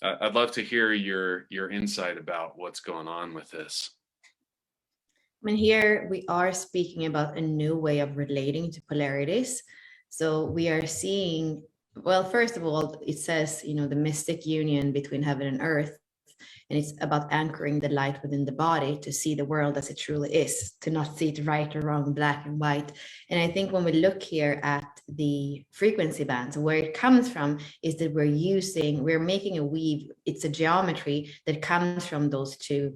I'd love to hear your insight about what's going on with this. I mean, here we are speaking about a new way of relating to polarities. So we are seeing, well, first of all, it says, the mystic union between heaven and earth. And it's about anchoring the light within the body to see the world as it truly is, to not see it right or wrong, black and white. And I think when we look here at the frequency bands, where it comes from is that we're making a weave. It's a geometry that comes from those two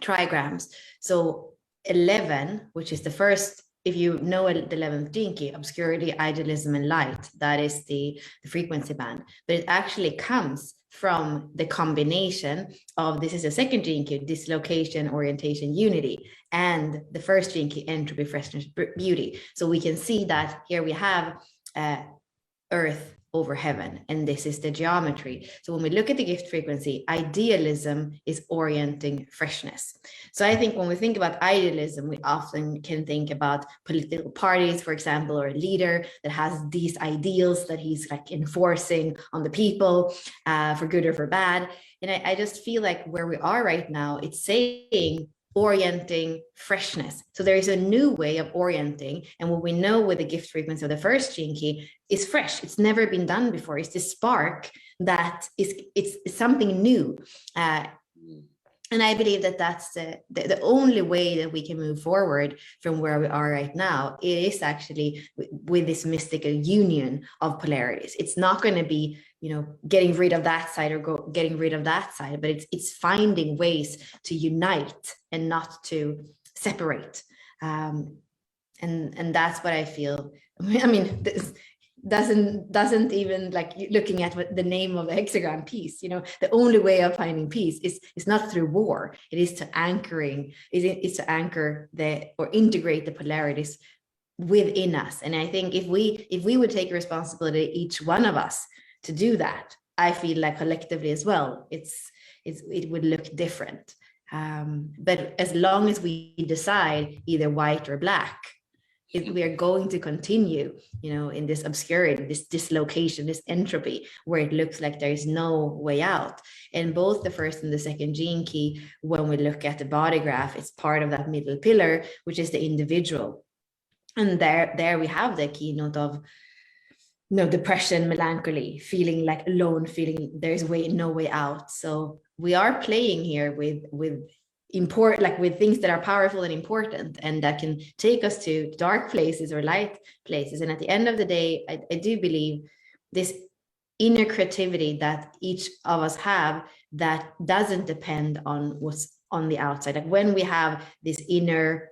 trigrams. So 11, which is the first, if you know the 11th gene key, obscurity, idealism, and light, that is the frequency band. But it actually comes from the combination of, this is a second gene key, dislocation, orientation, unity, and the first gene key, entropy, freshness, beauty. So we can see that here we have earth over heaven, and this is the geometry. So when we look at the gift frequency, idealism is orienting freshness. So I think when we think about idealism, we often can think about political parties, for example, or a leader that has these ideals that he's like enforcing on the people, for good or for bad. And I just feel like where we are right now, it's saying orienting freshness. So there is a new way of orienting. And what we know with the gift frequency of the first gene key is fresh. It's never been done before. It's this spark that it's something new. And I believe that that's the only way that we can move forward from where we are right now. It is actually with this mystical union of polarities. It's not going to be, getting rid of that side or getting rid of that side, but it's finding ways to unite and not to separate. And that's what I feel. I mean, this doesn't even, like, looking at what the name of the hexagram, peace, the only way of finding peace is not through war. It is to anchor or integrate the polarities within us. And I think if we would take responsibility, each one of us, to do that, I feel like collectively as well, it would look different. But as long as we decide either white or black, if we are going to continue, in this obscurity, this dislocation, this entropy, where it looks like there is no way out. And both the first and the second gene key, when we look at the body graph, it's part of that middle pillar, which is the individual. And there we have the keynote of depression, melancholy, feeling like alone, feeling there's no way out. So we are playing here with things that are powerful and important, and that can take us to dark places or light places. And at the end of the day, I do believe this inner creativity that each of us have, that doesn't depend on what's on the outside. Like when we have this inner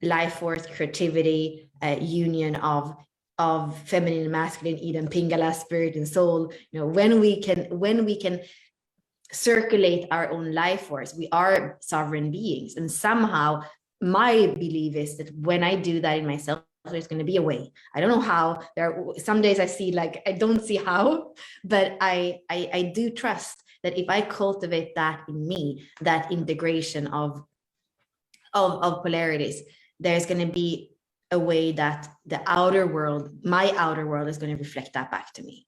life force, creativity, union of feminine and masculine, Eden, Pingala, spirit and soul, when we can circulate our own life force, we are sovereign beings. And somehow my belief is that when I do that in myself, there's going to be a way. I don't know how. There are some days I see, like, I don't see how, but I do trust that if I cultivate that in me, that integration of polarities, there's going to be a way that the outer world, my outer world, is going to reflect that back to me.